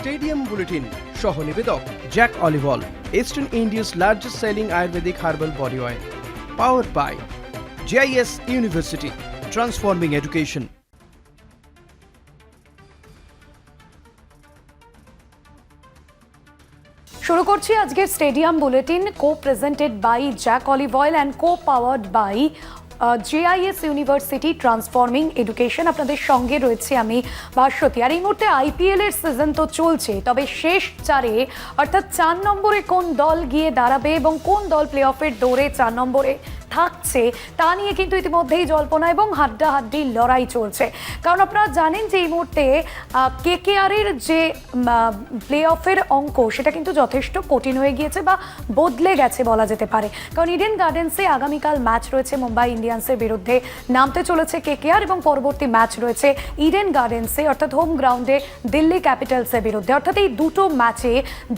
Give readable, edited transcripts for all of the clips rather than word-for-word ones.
Stadium bulletin সহ নিবেদক Jack অলিভল, eastern India's largest selling Ayurvedic herbal body oil. Powered by JIS University, transforming education. শুরু করছি আজকের stadium bulletin, co presented by Jack olive oil and co powered by JIS university transforming education. আপনাদের সঙ্গে রয়েছে আমি ভাস্বতী। আর এই মুহূর্তে IPL এর সিজন তো চলছে, তবে শেষ চারে অর্থাৎ 4 নম্বরে কোন দল গিয়ে দাঁড়াবে এবং কোন দল প্লে অফের দৌড়ে 4 নম্বরে থাকছে তা নিয়ে কিন্তু ইতিমধ্যেই জল্পনা এবং হাড্ডাহাড্ডি লড়াই চলছে। কারণ আপনারা জানেন যে এই মুহূর্তে KKR-এর যে প্লে অফের অঙ্ক সেটা কিন্তু যথেষ্ট কঠিন হয়ে গিয়েছে বা বদলে গেছে বলা যেতে পারে। কারণ ইডেন গার্ডেন্সে আগামীকাল ম্যাচ রয়েছে মুম্বাই ইন্ডিয়ান্সের বিরুদ্ধে, নামতে চলেছে KKR এবং পরবর্তী ম্যাচ রয়েছে ইডেন গার্ডেন্সে অর্থাৎ হোম গ্রাউন্ডে দিল্লি ক্যাপিটালসের বিরুদ্ধে। অর্থাৎ এই দুটো ম্যাচে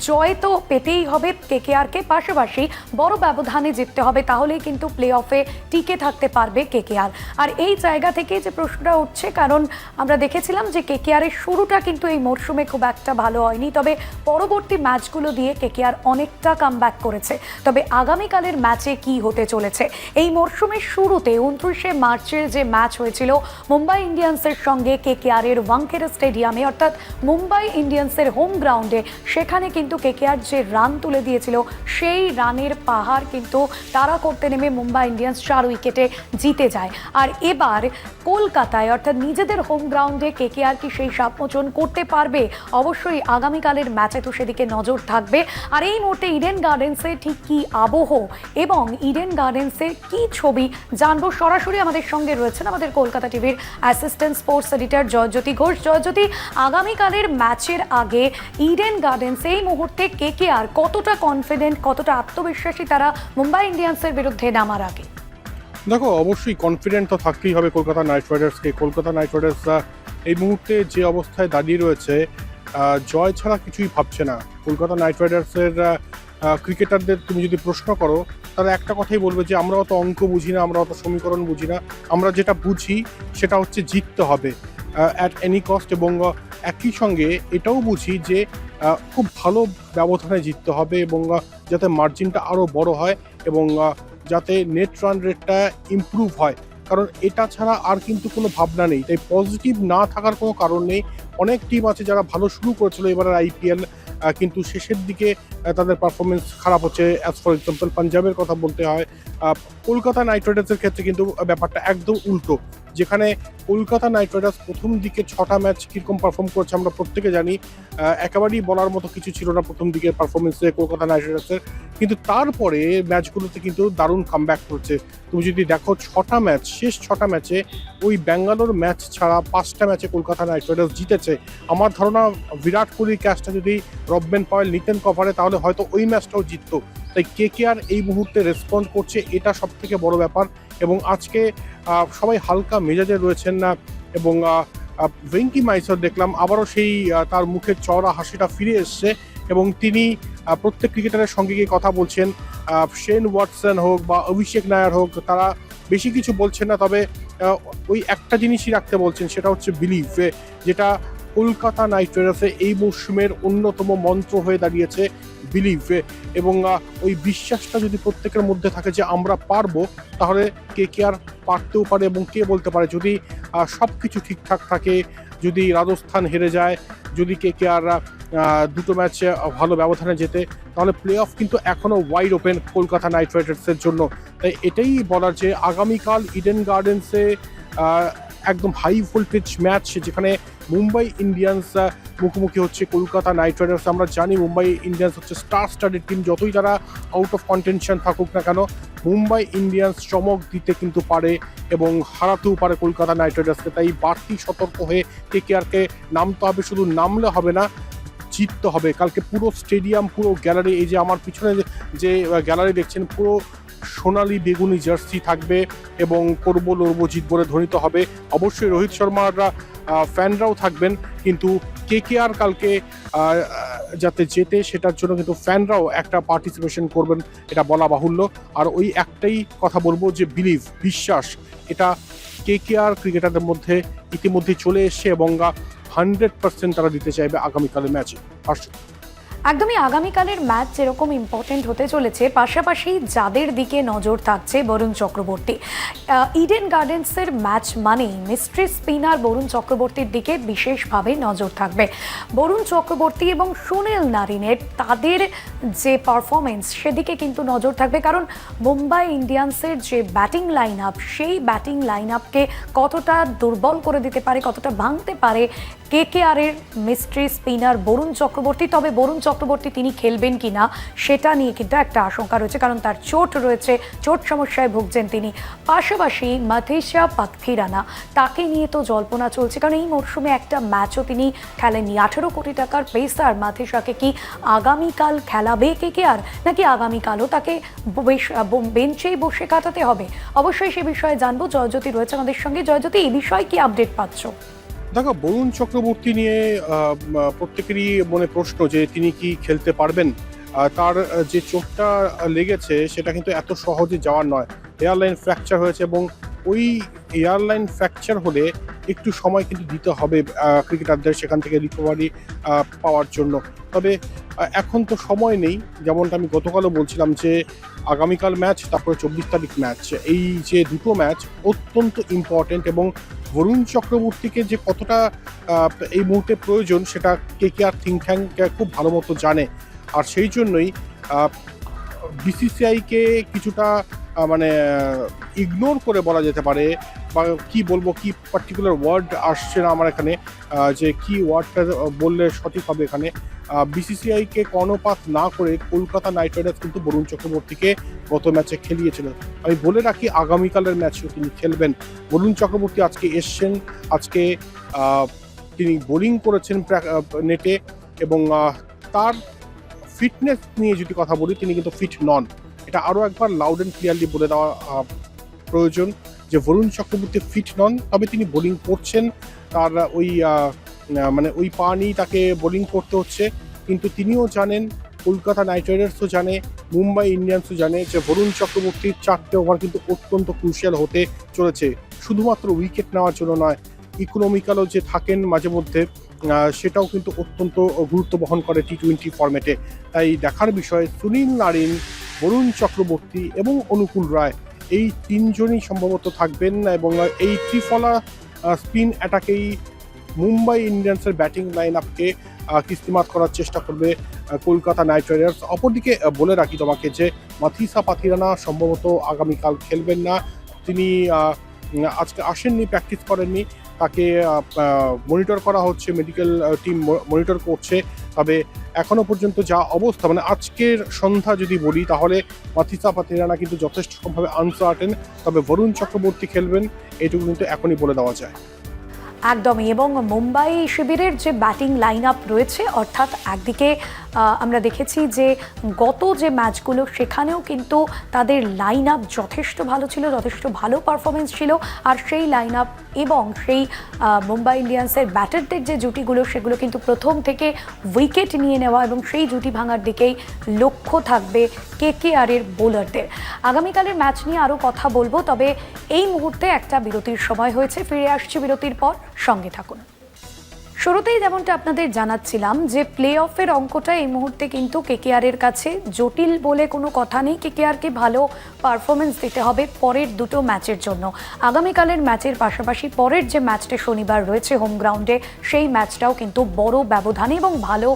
জয় তো পেতেই হবে KKR-কে, পাশাপাশি বড় ব্যবধানে জিততে হবে, তাহলেই কিন্তু প্লে অফে টিকে থাকতে পারবে KKR। আর এই জায়গা থেকে যে প্রশ্নটা উঠছে, কারণ আমরা দেখেছিলাম যে KKR-এর শুরুটা কিন্তু এই মরশুমে খুব একটা ভালো হয়নি, তবে পরবর্তী ম্যাচগুলো দিয়ে KKR অনেকটা কামব্যাক করেছে। তবে আগামীকালের ম্যাচে কি হতে চলেছে? এই মরশুমের শুরুতে 29শে মার্চের যে ম্যাচ হয়েছিল মুম্বাই ইন্ডিয়ান্সের সঙ্গে KKR-এর ওয়াংখেড়ে স্টেডিয়ামে অর্থাৎ মুম্বাই ইন্ডিয়ান্সের হোম গ্রাউন্ডে, সেখানে কিন্তু KKR যে রান তুলে দিয়েছিল সেই রানের পাহাড় কিন্তু তারা করতে নেমে মুম্বাই ইন্ডিয়ান্স 4 উইকেটে জিতে যায়। আর এবার কলকাতায় অর্থাৎ নিজেদের হোম গ্রাউন্ডে KKR কি সেই সাপমোচন করতে পারবে? অবশ্যই আগামীকালের ম্যাচে তো সেদিকে নজর থাকবে। আর এই মুহূর্তে ইডেন গার্ডেন্সে ঠিক কি আবহ এবং ইডেন গার্ডেন্সের কি ছবি জানবো। সরাসরি আমাদের সঙ্গে রয়েছেন আমাদের কলকাতা টিভির assistant sports editor Joyjyoti Ghosh. Joyjyoti, আগামীকালের ম্যাচের আগে ইডেন গার্ডেন্সে এই মুহূর্তে KKR কতটা কনফিডেন্ট, কতটা আত্মবিশ্বাসী তারা মুম্বাই ইন্ডিয়ান্সের বিরুদ্ধে নামার আগে? দেখো, অবশ্যই কনফিডেন্ট তো থাকতেই হবে কলকাতা নাইট রাইডার্সকে। কলকাতা নাইট রাইডার্স এই মুহূর্তে যে অবস্থায় দাঁড়িয়ে রয়েছে, জয় ছাড়া কিছুই ভাবছে না। কলকাতা নাইট রাইডার্সের ক্রিকেটারদের তুমি যদি প্রশ্ন করো, তারা একটা কথাই বলবে যে আমরা অত অঙ্ক বুঝি না, আমরা অত সমীকরণ বুঝি না, আমরা যেটা বুঝি সেটা হচ্ছে জিততে হবে অ্যাট এনি কস্ট। এবং একই সঙ্গে এটাও বুঝি যে খুব ভালো ব্যবধানে জিততে হবে এবং যাতে মার্জিনটা আরও বড় হয় এবং যাতে নেট রান রেটটা ইমপ্রুভ হয়। কারণ এটা ছাড়া আর কিন্তু কোনো ভাবনা নেই। তাই পজিটিভ না থাকার কোনো কারণ নেই। অনেক টিম আছে যারা ভালো শুরু করেছিল এবারের IPL, কিন্তু শেষের দিকে তাদের পারফরমেন্স খারাপ হচ্ছে। অ্যাজ ফর এক্সাম্পল পাঞ্জাবের কথা বলতে হয়। কলকাতা নাইট রাইডার্সের ক্ষেত্রে কিন্তু ব্যাপারটা একদম উল্টো, যেখানে কলকাতা নাইট রাইডার্স প্রথম দিকে 6টা ম্যাচ কীরকম পারফর্ম করছে আমরা প্রত্যেকে জানি। একেবারেই বলার মতো কিছু ছিল না প্রথম দিকের পারফরমেন্সে কলকাতা নাইট রাইডার্সের, কিন্তু তারপরে ম্যাচগুলোতে কিন্তু দারুণ কামব্যাক করছে। তুমি যদি দেখো 6টা ম্যাচ, শেষ 6টা ম্যাচে ওই ব্যাঙ্গালোর ম্যাচ ছাড়া 5টা ম্যাচে কলকাতা নাইট রাইডার্স জিতেছে। আমার ধারণা বিরাট কোহলির ক্যাচটা যদি রববেন পয়েল নিতেন কভারে, তাহলে হয়তো ওই ম্যাচটাও জিততো। তাই KKR এই মুহূর্তে রেসপন্ড করছে, এটা সব থেকে বড় ব্যাপার। এবং আজকে সবাই হালকা মেজাজে রয়েছেন না এবং ভেঙ্কি মাইসর দেখলাম আবারও সেই তার মুখের চওড়া হাসিটা ফিরে এসছে এবং তিনি প্রত্যেক ক্রিকেটারের সঙ্গে গিয়ে কথা বলছেন। শেন ওয়াটসন হোক বা অভিষেক নায়ার হোক, তারা বেশি কিছু বলছেন না, তবে ওই একটা জিনিসই রাখতে বলছেন, সেটা হচ্ছে বিলিভ, যেটা কলকাতা নাইট রাইডার্সে এই মরশুমের অন্যতম মন্ত্র হয়ে দাঁড়িয়েছে, বিলিভ। এবং ওই বিশ্বাসটা যদি প্রত্যেকের মধ্যে থাকে যে আমরা পারবো, তাহলে KKR পারতেও পারে। এবং কে বলতে পারে, যদি সব কিছু ঠিকঠাক থাকে, যদি রাজস্থান হেরে যায়, যদি KKR দুটো ম্যাচে ভালো ব্যবধানে যেতে, তাহলে প্লে অফ কিন্তু এখনও ওয়াইড ওপেন কলকাতা নাইট রাইডার্সের জন্য। তাই এটাই বলার যে আগামীকাল ইডেন গার্ডেন্সে একদম হাই ভোল্টেজ ম্যাচ, যেখানে মুম্বাই ইন্ডিয়ান্স মুখোমুখি হচ্ছে কলকাতা নাইট রাইডার্স। আমরা জানি মুম্বাই ইন্ডিয়ান্স হচ্ছে স্টার স্টাডেড টিম, যতই তারা আউট অফ কন্টেনশন থাকুক না কেন, মুম্বাই ইন্ডিয়ান্স চমক দিতে কিন্তু পারে এবং হারাতেও পারে কলকাতা নাইট রাইডার্সকে। তাই বাড়তি সতর্ক হয়ে KKRকে নামতে হবে, শুধু নামলে হবে না, জিততে হবে। কালকে পুরো স্টেডিয়াম, পুরো গ্যালারি, এই যে আমার পিছনে যে গ্যালারি দেখছেন, পুরো সোনালি বেগুনি জার্সি থাকবে এবং করবো লড়বো জিতবো বলে ধ্বনিত হবে। অবশ্যই রোহিত শর্মারা ফ্যানরাও থাকবেন, কিন্তু KKR কালকে যাতে জেতে সেটার জন্য কিন্তু ফ্যানরাও একটা পার্টিসিপেশন করবেন, এটা বলা বাহুল্য। আর ওই একটাই কথা বলবো যে বিলিভ, বিশ্বাস, এটা KKR ক্রিকেটারদের মধ্যে ইতিমধ্যে চলে এসছে এবং 100% তারা দিতে চাইবে আগামীকালের ম্যাচে। একদমই আগামীকালের ম্যাচ যেরকম ইম্পর্টেন্ট হতে চলেছে, পাশাপাশি যাদের দিকে নজর থাকছে বরুণ চক্রবর্তী। ইডেন গার্ডেন্সের ম্যাচ মানেই মিস্ট্রি স্পিনার বরুণ চক্রবর্তীর দিকে বিশেষভাবে নজর থাকবে। বরুণ চক্রবর্তী এবং সুনীল নারিনের তাদের যে পারফরমেন্স সেদিকে কিন্তু নজর থাকবে, কারণ মুম্বাই ইন্ডিয়ান্সের যে ব্যাটিং লাইন আপ, সেই ব্যাটিং লাইন আপকে কতটা দুর্বল করে দিতে পারে, কতটা ভাঙতে পারে কেকেআরের মিস্ট্রি স্পিনার বরুণ চক্রবর্তী। তবে বরুণ চক্রবর্তী তিনি খেলবেন কিনা সেটা নিয়ে কিন্তু একটা আশঙ্কা রয়েছে, কারণ তার চোট রয়েছে, চোট সমস্যায় ভুগছেন তিনি। পাশাপাশি মাথিসা পাথিরানা, তাকে নিয়ে তো জল্পনা চলছে, কারণ এই মরশুমে একটা ম্যাচও তিনি খেলেননি। 18 কোটি টাকার পেসার মাথিসাকে কি আগামীকাল খেলাবে কেকেআর, নাকি আগামীকালও তাকে বেঞ্চেই বসে কাটাতে হবে? অবশ্যই সে বিষয়ে জানবো। জয়জ্যোতি রয়েছে আমাদের সঙ্গে। জয়জ্যোতি, এই বিষয়ে কি আপডেট পাচ্ছ? দেখো, বরুণ চক্রবর্তী নিয়ে প্রত্যেকেরই মনে প্রশ্ন যে তিনি কি খেলতে পারবেন। তার যে চোটটা লেগেছে সেটা কিন্তু এত সহজে যাওয়ার নয়। এয়ারলাইন ফ্র্যাকচার হয়েছে এবং ওই এয়ারলাইন ফ্র্যাকচার হলে একটু সময় কিন্তু দিতে হবে ক্রিকেটারদের সেখান থেকে রিকভারি পাওয়ার জন্য। তবে এখন তো সময় নেই, যেমনটা আমি গতকালও বলছিলাম যে আগামীকাল ম্যাচ, তারপরে 24 তারিখ ম্যাচ। এই যে দুটো ম্যাচ অত্যন্ত ইম্পর্টেন্ট এবং বরুণ চক্রবর্তীকে যে কতটা এই মুহূর্তে প্রয়োজন সেটা কেকেআর থিঙ্ক ট্যাঙ্ক খুব ভালো মতো জানে। আর সেই জন্যই বিসিসিআইকে কিছুটা মানে ইগনোর করে বলা যেতে পারে, বা কি বলবো, কি পার্টিকুলার ওয়ার্ড আসছে না আমার এখানে, যে কি ওয়ার্ডটা বললে সঠিক হবে এখানে। বিসিসিআইকে কর্ণপাত না করে কলকাতা নাইট রাইডার্স কিন্তু বরুণ চক্রবর্তীকে গত ম্যাচে খেলিয়েছিল। আমি বলে রাখি আগামীকালের ম্যাচেও তিনি খেলবেন। বরুণ চক্রবর্তী আজকে এসছেন, আজকে তিনি বোলিং করেছেন নেটে, এবং তার ফিটনেস নিয়ে যদি কথা বলি, তিনি কিন্তু ফিট নন। এটা আরও একবার লাউড অ্যান্ড ক্লিয়ারলি বলে দেওয়া প্রয়োজন যে বরুণ চক্রবর্তী ফিট নন, তবে তিনি বোলিং করছেন। তার ওই মানে ওই পা নিয়েই তাকে বোলিং করতে হচ্ছে। কিন্তু তিনিও জানেন, কলকাতা নাইট রাইডার্সও জানে, মুম্বাই ইন্ডিয়ান্সও জানে যে বরুণ চক্রবর্তীর 4টে ওভার কিন্তু অত্যন্ত ক্রুশিয়াল হতে চলেছে। শুধুমাত্র উইকেট নেওয়ার জন্য নয়, ইকোনমিক্যালও যে থাকেন মাঝে মধ্যে, সেটাও কিন্তু অত্যন্ত গুরুত্ব বহন করে টি-20 ফরম্যাটে। তাই দেখার বিষয় সুনীল নারিন, বরুণ চক্রবর্তী এবং অনুকূল রায়, এই তিনজনই সম্ভবত থাকবেন এবং এই ত্রিফলা স্পিন অ্যাটাকেই মুম্বাই ইন্ডিয়ান্সের ব্যাটিং লাইন আপকে কিস্তিমাত করার চেষ্টা করবে কলকাতা নাইট রাইডার্স। অপরদিকে বলে রাখি তোমাকে যে মাথিসা পাথিরানা সম্ভবত আগামীকাল খেলবেন না। তিনি আজকে আসেননি, প্র্যাকটিস করেননি, তাকে মনিটর করা হচ্ছে, মেডিকেল টিম মনিটর করছে। তবে এখনো পর্যন্ত যা অবস্থা, মানে আজকের সন্ধ্যা যদি বলি, তাহলে মাথিসা পাথিরানা কিন্তু যথেষ্টভাবে আনসার্টেন। তবে বরুণ চক্রবর্তী খেলবেন, এটুকু কিন্তু এখনই বলে দেওয়া যায়। একদমই। এবং মুম্বাই শিবিরের যে ব্যাটিং লাইন আপ রয়েছে, অর্থাৎ একদিকে আমরা দেখেছি যে গত যে ম্যাচগুলো সেখানেও কিন্তু তাদের লাইন আপ যথেষ্ট ভালো ছিল, যথেষ্ট ভালো পারফরমেন্স ছিল। আর সেই লাইন আপ এবং সেই মুম্বাই ইন্ডিয়ান্সের ব্যাটারদের যে জুটিগুলো, সেগুলো কিন্তু প্রথম থেকে উইকেট নিয়ে নেওয়া, এবং সেই জুটি ভাঙার দিকেই লক্ষ্য থাকবে কেকেআরের বোলারদের। আগামীকালের ম্যাচ নিয়ে আরও কথা বলবো, তবে এই মুহূর্তে একটা বিরতির সময় হয়েছে। ফিরে আসছি বিরতির পর, সঙ্গে থাকুন। শুরুতেই যেমনটা আপনাদের জানাচ্ছিলাম যে প্লে অফের অঙ্কটা এই মুহূর্তে কিন্তু কেকেআরের কাছে জটিল বলে কোনো কথা নেই। কেকেআরকে ভালো পারফরমেন্স দিতে হবে পরের দুটো ম্যাচের জন্য। আগামীকালের ম্যাচের পাশাপাশি পরের যে ম্যাচটা শনিবার রয়েছে হোম গ্রাউন্ডে, সেই ম্যাচটাও কিন্তু বড় ব্যবধানে এবং ভালো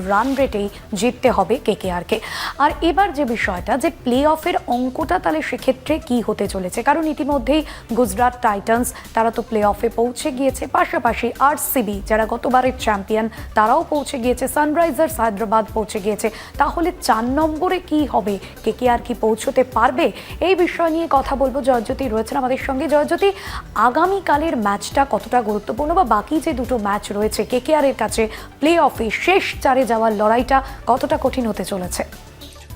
রান রেটেই জিততে হবে কেকেআরকে। আর এবার যে বিষয়টা, যে প্লে অফের অঙ্কটা তাহলে সেক্ষেত্রে কি হতে চলেছে, কারণ ইতিমধ্যেই গুজরাট টাইটান্স তারা তো প্লে অফে পৌঁছে গিয়েছে, পাশাপাশি আরসিবি যারা গতবারের চ্যাম্পিয়ন তারাও পৌঁছে গিয়েছে, সানরাইজার্স হায়দ্রাবাদ পৌঁছে গিয়েছে। তাহলে 4 নম্বরে কি হবে, কেকেআর কি পৌঁছতে পারবে? এই বিষয় নিয়ে কথা বলবো। জয়জ্যোতি রয়েছেন আমাদের সঙ্গে। জয়জ্যোতি, আগামীকালের ম্যাচটা কতটা গুরুত্বপূর্ণ, বা বাকি যে দুটো ম্যাচ রয়েছে কেকেআরের কাছে প্লে অফে শেষ 4-এ যাওয়ার লড়াইটা কতটা কঠিন হতে চলেছে?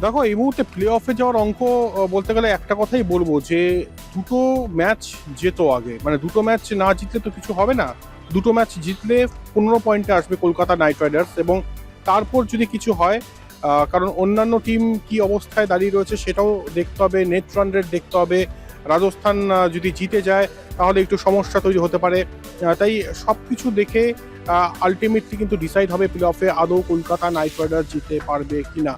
দেখো, এই মুহূর্তে প্লে অফে যাওয়ার অঙ্ক বলতে গেলে একটা কথাই বলবো যে দুটো ম্যাচ যেত আগে, মানে দুটো ম্যাচ না জিতলে তো কিছু হবে না। দুটো ম্যাচ জিতলে 15 পয়েন্টে আসবে কলকাতা নাইট রাইডার্স, এবং তারপর যদি কিছু হয়, কারণ অন্যান্য টিম কি অবস্থায় দাঁড়িয়ে রয়েছে সেটাও দেখতে হবে, নেট রান রেট দেখতে হবে, রাজস্থান যদি জিতে যায় তাহলে একটু সমস্যা তৈরি হতে পারে। তাই সব কিছু দেখে আলটিমেটলি কিন্তু ডিসাইড হবে প্লে অফে আদৌ কলকাতা নাইট রাইডার্স জিতে পারবে কিনা।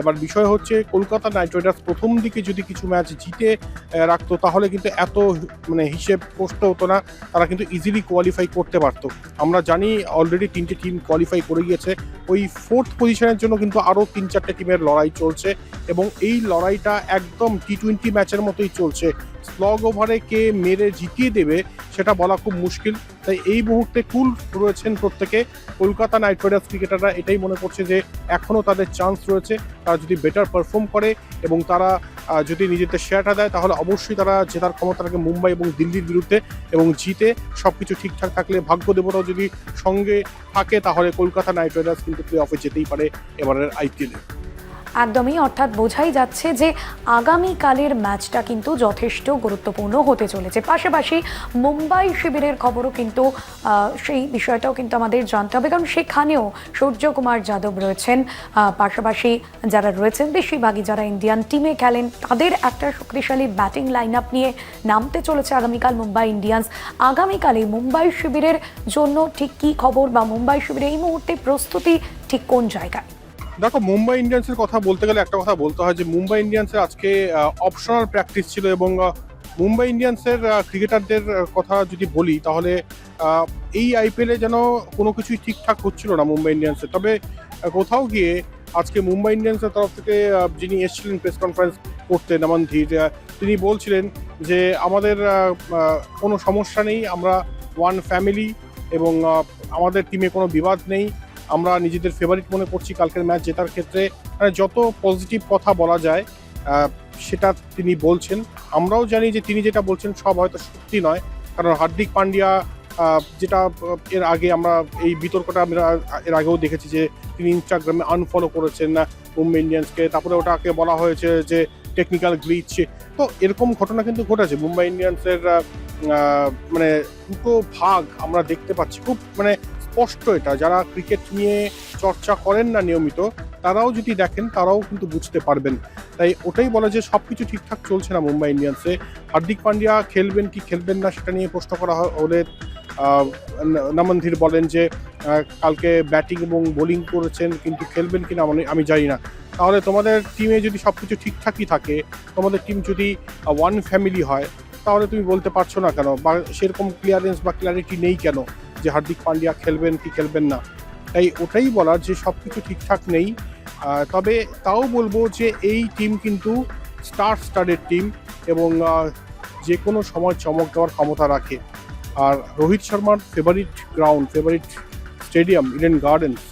এবার বিষয় হচ্ছে কলকাতা নাইট রাইডার্স প্রথম দিকে যদি কিছু ম্যাচ জিতে রাখতো তাহলে কিন্তু এত হিসেব কষতে হতো না, তারা কিন্তু ইজিলি কোয়ালিফাই করতে পারতো। আমরা জানি অলরেডি 3টে টিম কোয়ালিফাই করে গিয়েছে, ওই 4th পজিশনের জন্য কিন্তু আরও 3-4টে টিমের লড়াই চলছে এবং এই লড়াইটা একদম T20 ম্যাচের মতোই চলছে। স্লগ ওভারে কে মেরে জিতিয়ে দেবে সেটা বলা খুব মুশকিল। তাই এই মুহূর্তে কুল রয়েছেন প্রত্যেকে। কলকাতা নাইট রাইডার্স ক্রিকেটাররা এটাই মনে করছে যে এখনও তাদের চান্স রয়েছে, তারা যদি বেটার পারফর্ম করে এবং তারা যদি নিজেদের শেয়ারটা দেয় তাহলে অবশ্যই তারা জেতার ক্ষমতা রাখে মুম্বাই এবং দিল্লির বিরুদ্ধে, এবং জিতে সব কিছু ঠিকঠাক থাকলে ভাগ্য দেবতাও যদি সঙ্গে থাকে তাহলে কলকাতা নাইট রাইডার্স কিন্তু প্লে অফে যেতেই পারে এবারের আইপিএলে। একদমই, অর্থাৎ বোঝাই যাচ্ছে যে আগামীকালের ম্যাচটা কিন্তু যথেষ্ট গুরুত্বপূর্ণ হতে চলেছে। পাশাপাশি মুম্বাই শিবিরের খবরও কিন্তু সেই বিষয়টাও কিন্তু আমাদের জানতে হবে, কারণ সেখানেও সূর্যকুমার যাদব রয়েছেন, পাশাপাশি যারা রয়েছেন বেশিরভাগই যারা ইন্ডিয়ান টিমে খেলেন তাদের একটা শক্তিশালী ব্যাটিং লাইন আপ নিয়ে নামতে চলেছে আগামীকাল মুম্বাই ইন্ডিয়ান্স। আগামীকালে মুম্বাই শিবিরের জন্য ঠিক কী খবর, বা মুম্বাই শিবিরে এই মুহূর্তে প্রস্তুতি ঠিক কোন জায়গায়? দেখো, মুম্বাই ইন্ডিয়ান্সের কথা বলতে গেলে একটা কথা বলতে হয় যে মুম্বাই ইন্ডিয়ান্সের আজকে অপশনাল প্র্যাকটিস ছিল, এবং মুম্বাই ইন্ডিয়ান্সের ক্রিকেটারদের কথা যদি বলি তাহলে এই আইপিএলে যেন কোনো কিছুই ঠিকঠাক হচ্ছিল না মুম্বাই ইন্ডিয়ান্সের। তবে কোথাও গিয়ে আজকে মুম্বাই ইন্ডিয়ান্সের তরফ থেকে যিনি এসেছিলেন প্রেস কনফারেন্স করতে, নমনধীর, তিনি বলছিলেন যে আমাদের কোনো সমস্যা নেই, আমরা ওয়ান ফ্যামিলি এবং আমাদের টিমে কোনো বিবাদ নেই, আমরা নিজেদের ফেভারিট মনে করছি কালকের ম্যাচ জেতার ক্ষেত্রে। যত পজিটিভ কথা বলা যায় সেটা তিনি বলছেন। আমরাও জানি যে তিনি যেটা বলছেন সব হয়তো সত্যি নয়, কারণ হার্দিক পান্ডিয়া যেটা এর আগে আমরা এই বিতর্কটা আমরা এর আগেও দেখেছি যে তিনি ইনস্টাগ্রামে আনফলো করেছেন না মুম্বাই ইন্ডিয়ান্সকে, তারপরে ওটাকে বলা হয়েছে যে টেকনিক্যাল গ্লিচ। তো এরকম ঘটনা কিন্তু ঘটেছে। মুম্বাই ইন্ডিয়ান্সের দুটো ভাগ আমরা দেখতে পাচ্ছি, খুব স্পষ্ট এটা। যারা ক্রিকেট নিয়ে চর্চা করেন না নিয়মিত তারাও যদি দেখেন তারাও কিন্তু বুঝতে পারবেন। তাই ওটাই বলে যে সব কিছু ঠিকঠাক চলছে না মুম্বাই ইন্ডিয়ান্সে। হার্দিক পান্ডিয়া খেলবেন কি খেলবেন না সেটা নিয়ে প্রশ্ন করা হলে নমনধীর বলেন যে কালকে ব্যাটিং এবং বোলিং করেছেন কিন্তু খেলবেন কিনা আমি জানি না। তাহলে তোমাদের টিমে যদি সব কিছু ঠিকঠাকই থাকে, তোমাদের টিম যদি ওয়ান ফ্যামিলি হয়, তাহলে তুমি বলতে পারছো না কেন, বা সেরকম ক্লিয়ারেন্স বা ক্ল্যারিটি নেই কেন যে হার্দিক পান্ডিয়া খেলবেন কি খেলবেন না? তাই ওটাই বলার যে সব কিছু ঠিকঠাক নেই। তবে তাও বলবো যে এই টিম কিন্তু স্টারের টিম এবং যে কোনো সময় চমক দেওয়ার ক্ষমতা রাখে। আর রোহিত শর্মার favourite ground, favourite stadium Eden gardens,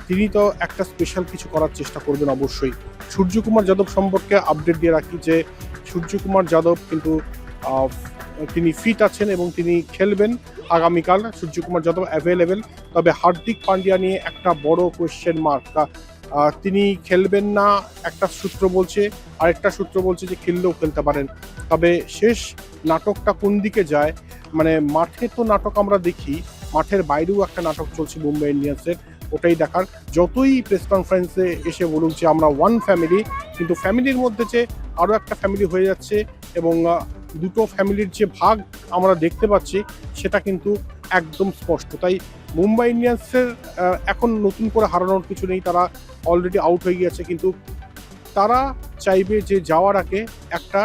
তিনি তো একটা স্পেশাল কিছু করার চেষ্টা করবেন অবশ্যই। সূর্যকুমার যাদব সম্পর্কে আপডেট দিয়ে রাখি যে সূর্যকুমার যাদব কিন্তু তিনি ফিট আছেন এবং তিনি খেলবেন আগামীকাল। সূর্যকুমার যাদব অ্যাভেলেবেল। তবে হার্দিক পান্ডিয়া নিয়ে একটা বড় কোয়েশ্চেন মার্ক। তিনি খেলবেন না একটা সূত্র বলছে, আরেকটা সূত্র বলছে যে খেললেও খেলতে পারেন। তবে শেষ নাটকটা কোন দিকে যায়, মাঠে তো নাটক আমরা দেখি, মাঠের বাইরেও একটা নাটক চলছে মুম্বাই ইন্ডিয়ান্সের, ওটাই দেখার। যতই প্রেস কনফারেন্সে এসে বলুক যে আমরা ওয়ান ফ্যামিলি, কিন্তু ফ্যামিলির মধ্যে যে আরও একটা ফ্যামিলি হয়ে যাচ্ছে এবং দুটো ফ্যামিলির যে ভাগ আমরা দেখতে পাচ্ছি সেটা কিন্তু একদম স্পষ্ট। তাই মুম্বাই ইন্ডিয়ান্সের এখন নতুন করে হারানোর কিছু নেই, তারা অলরেডি আউট হয়ে গিয়েছে, কিন্তু তারা চাইবে যে যাওয়ার আগে একটা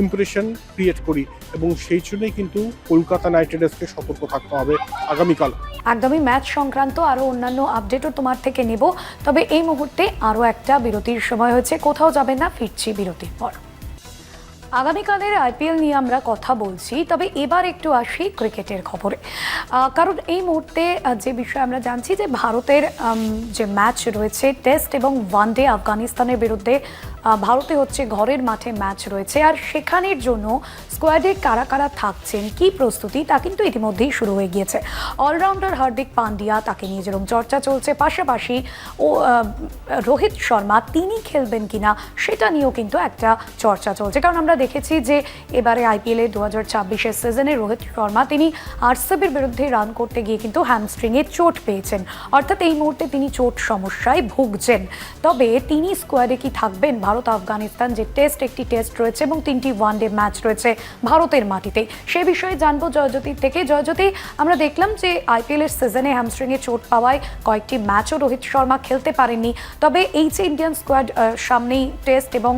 ইমপ্রেশন ক্রিয়েট করি, এবং সেই জন্যই কিন্তু কলকাতা নাইট রাইডার্সকে সতর্ক থাকতে হবে আগামীকাল। একদমই, ম্যাচ সংক্রান্ত আরও অন্যান্য আপডেটও তোমার থেকে নেব। তবে এই মুহূর্তে আরও একটা বিরতির সময় হয়েছে, কোথাও যাবে না, ফিরছি বিরতির পর। আগামীকালের আইপিএল নিয়ে আমরা কথা বলছি, তবে এবার একটু আসি ক্রিকেটের খবরে। কারণ এই মুহূর্তে যে বিষয় আমরা জানছি যে ভারতের যে ম্যাচ রয়েছে টেস্ট এবং ওয়ানডে আফগানিস্তানের বিরুদ্ধে ভারতে হচ্ছে, ঘরের মাঠে ম্যাচ রয়েছে, আর সেখানের জন্য স্কোয়াডে কারা কারা থাকছেন, কি প্রস্তুতি, তা কিন্তু ইতিমধ্যেই শুরু হয়ে গিয়েছে। অলরাউন্ডার হার্দিক পান্ডিয়া, তাকে নিয়ে যেরকম চর্চা চলছে, পাশাপাশি রোহিত শর্মা তিনি খেলবেন কিনা সেটা নিয়েও কিন্তু একটা চর্চা চলছে। কারণ আমরা দেখেছি যে এবারে আইপিএলের 2026-এর সিজনে রোহিত শর্মা তিনি আরসিবির বিরুদ্ধে রান করতে গিয়ে কিন্তু হ্যামস্ট্রিংয়ে চোট পেয়েছেন, অর্থাৎ এই মুহূর্তে তিনি চোট সমস্যায় ভুগছেন। তবে তিনি স্কোয়াডে কি থাকবেন? ভারত আফগানিস্তান যে একটি টেস্ট রয়েছে এবং 3টি ওয়ানডে ম্যাচ রয়েছে ভারতের মাটিতে। সে বিষয়ে জানবো জয়জ্যোতির থেকে। জয়জ্যোতি, আমরা দেখলাম যে IPL এর সিজনে হ্যামস্ট্রিংয়ে চোট পাওয়ায় কয়েকটি ম্যাচও রোহিত শর্মা খেলতে পারেননি, তবে এই যে ইন্ডিয়ান স্কোয়াড সামনেই টেস্ট এবং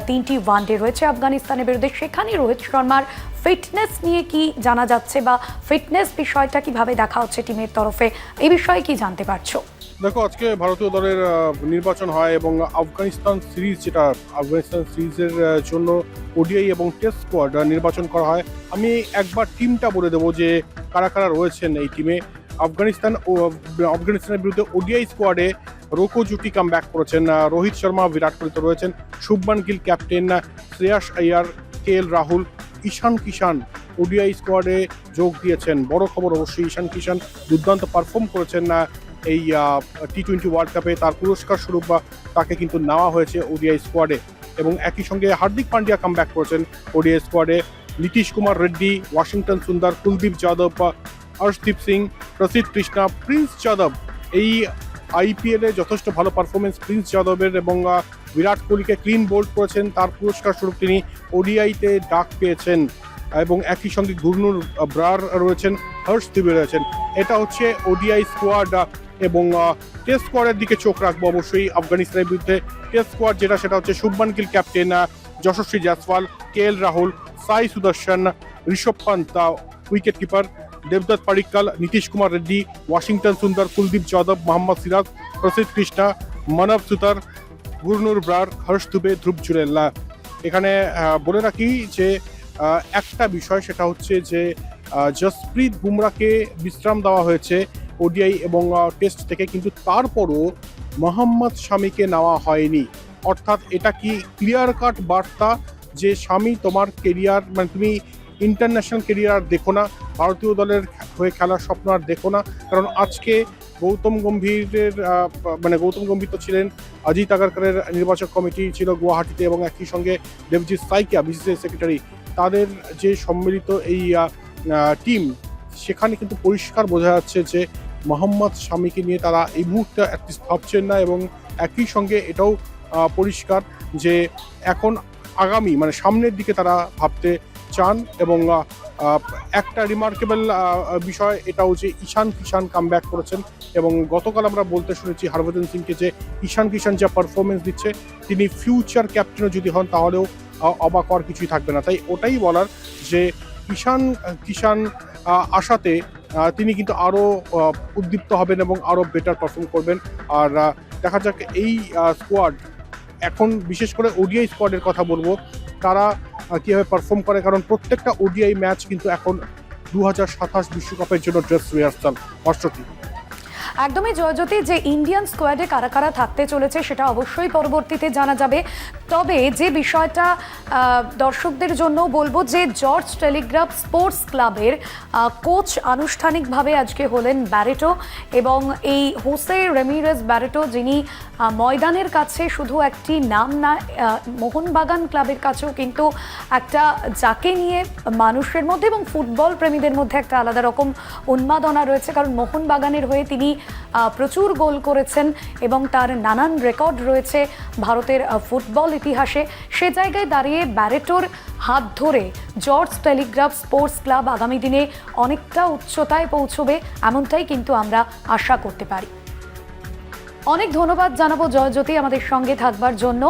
3টি ওয়ানডে রয়েছে আফগানিস্তানের বিরুদ্ধে, সেখানে রোহিত শর্মার ফিটনেস নিয়ে কি জানা যাচ্ছে বা ফিটনেস বিষয়টা কিভাবে দেখা হচ্ছে টিমের তরফে, এই বিষয়ে কি জানতে পারছো? দেখো, আজকে ভারতীয় দলের নির্বাচন হয় এবং আফগানিস্তান সিরিজের জন্য ODI এবং টেস্ট স্কোয়াড নির্বাচন করা হয়। আমি একবার টিমটা বলে দেবো যে কারা কারা রয়েছেন এই টিমে। আফগানিস্তানের বিরুদ্ধে ODI স্কোয়াডে রোকো জুটি কাম ব্যাক করেছেন, রোহিত শর্মা, বিরাট কোহলি তো রয়েছেন, শুভমান গিল ক্যাপ্টেন, শ্রেয়াস আইয়ার, KL রাহুল, ঈশান কিষান ODI স্কোয়াডে যোগ দিয়েছেন। বড় খবর অবশ্যই, ঈশান কিষান দুর্দান্ত পারফর্ম করেছেন এই T20 ওয়ার্ল্ড কাপে। তার পুরস্কার স্বরূপ তাকে কিন্তু নেওয়া হয়েছে ODI স্কোয়াডে। এবং একই সঙ্গে হার্দিক পান্ডিয়া কাম ব্যাক করেছেন ODI স্কোয়াডে। নীতিশ কুমার রেড্ডি, ওয়াশিংটন সুন্দর, কুলদীপ যাদব, হর্ষদীপ সিং, প্রসিদ্ধ কৃষ্ণা, প্রিন্স যাদব। এই IPL এ যথেষ্ট ভালো পারফরমেন্স প্রিন্স যাদবের এবং বিরাট কোহলিকে ক্লিন বোল্ড করেছেন। তার পুরস্কার স্বরূপ তিনি ODI-তে ডাক পেয়েছেন। এবং একই সঙ্গে গুরনুর ব্রার রয়েছেন, হর্ষদীপ রয়েছেন। এটা হচ্ছে ODI স্কোয়াড। এবং টেস্ট স্কোয়াডের দিকে চোখ রাখবো অবশ্যই আফগানিস্তানের বিরুদ্ধে। টেস্ট স্কোয়াড সেটা হচ্ছে Shubman Gill captain, Yashasvi Jaiswal, KL Rahul, Sai Sudharsan, Rishabh Pant wicket keeper, দেবদত্ত পাডিক্কাল, নীতিশ কুমার রেড্ডি, ওয়াশিংটন সুন্দর, কুলদীপ যাদব, মোহাম্মদ সিরাজ, প্রসিদ্ধ কৃষ্ণা, মানব সুতার, গুরনুর ব্রার, হর্ষ দুবে, ধ্রুব জুরেল্লা। এখানে বলে রাখি যে একটা বিষয়, সেটা হচ্ছে যে জসপ্রীত বুমরাকে বিশ্রাম দেওয়া হয়েছে ODI এবং টেস্ট থেকে, কিন্তু তারপরও মোহাম্মদ শামিকে নেওয়া হয়নি। অর্থাৎ এটা কি ক্লিয়ার কাট বার্তা যে শামি তোমার কেরিয়ার, মানে তুমি ইন্টারন্যাশনাল কেরিয়ার দেখো না, ভারতীয় দলের হয়ে খেলার স্বপ্ন আর দেখো না। কারণ আজকে গৌতম গম্ভীর তো ছিলেন, অজিত আগারকারের নির্বাচক কমিটি ছিল গুয়াহাটিতে, এবং একই সঙ্গে দেবজিৎ সাইকিয়া BCCI সেক্রেটারি, তাদের যে সম্মিলিত এই টিম, সেখানে কিন্তু পরিষ্কার বোঝা যাচ্ছে যে মোহাম্মদ শামিকে নিয়ে তারা এই মুহূর্তে অ্যাটলিস্ট ভাবছেন না। এবং একই সঙ্গে এটাও পরিষ্কার যে এখন আগামী সামনের দিকে তারা ভাবতে চান। এবং একটা রিমার্কেবল বিষয় এটাও যে ঈশান কিষান কাম ব্যাক করেছেন। এবং গতকাল আমরা বলতে শুনেছি হরভজন সিংকে যে ঈশান কিষান যা পারফরমেন্স দিচ্ছে, তিনি ফিউচার ক্যাপ্টেনও যদি হন তাহলেও অবাক হওয়ার কিছুই থাকবে না। তাই ওটাই বলার যে ঈশান কিষান আশাতে তিনি কিন্তু আরও উদ্দীপ্ত হবেন এবং আরও বেটার পারফর্ম করবেন। আর দেখা যাক এই স্কোয়াড, এখন বিশেষ করে ODI স্কোয়াডের কথা বলবো, তারা কীভাবে পারফর্ম করে। কারণ প্রত্যেকটা ODI ম্যাচ কিন্তু এখন 2027 বিশ্বকাপের জন্য ড্রেস রিহার্সাল। অষ্টটি একদমই জয়জ্যোতি, যে ইন্ডিয়ান স্কোয়াডে কারা কারা থাকতে চলেছে সেটা অবশ্যই পরবর্তীতে জানা যাবে। তবে যে বিষয়টা দর্শকদের জন্য বলবো, যে জর্জ টেলিগ্রাফ স্পোর্টস ক্লাবের কোচ আনুষ্ঠানিকভাবে আজকে হলেন ব্যারেটো। এবং এই হোসে রেমিরেজ ব্যারেটো, যিনি ময়দানের কাছে শুধু একটি নাম না, মোহনবাগান ক্লাবের কাছেও কিন্তু একটা, যাকে নিয়ে মানুষের মধ্যে এবং ফুটবল প্রেমীদের মধ্যে একটা আলাদা রকম উন্মাদনা রয়েছে। কারণ মোহনবাগানের হয়ে তিনি প্রচুর গোল করেছেন এবং তার নানান রেকর্ড রয়েছে ভারতের ফুটবল ইতিহাসে। সে জায়গায় দাঁড়িয়ে ব্যারেটোর হাত ধরে জর্জ টেলিগ্রাফ স্পোর্টস ক্লাব আগামী দিনে অনেকটা উচ্চতায় পৌঁছবে, এমনটাই কিন্তু আমরা আশা করতে পারি। অনেক ধন্যবাদ জানাবো জয়জ্যোতি আমাদের সঙ্গে থাকবার জন্য।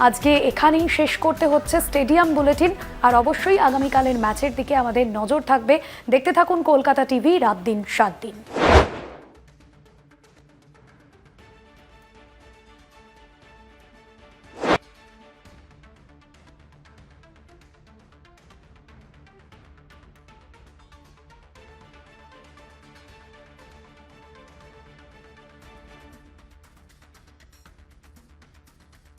আজকে এখানেই শেষ করতে হচ্ছে স্টেডিয়াম বুলেটিন। আর অবশ্যই আগামীকালের ম্যাচের দিকে আমাদের নজর থাকবে। দেখতে থাকুন কলকাতা টিভি, রাত দিন 7 দিন।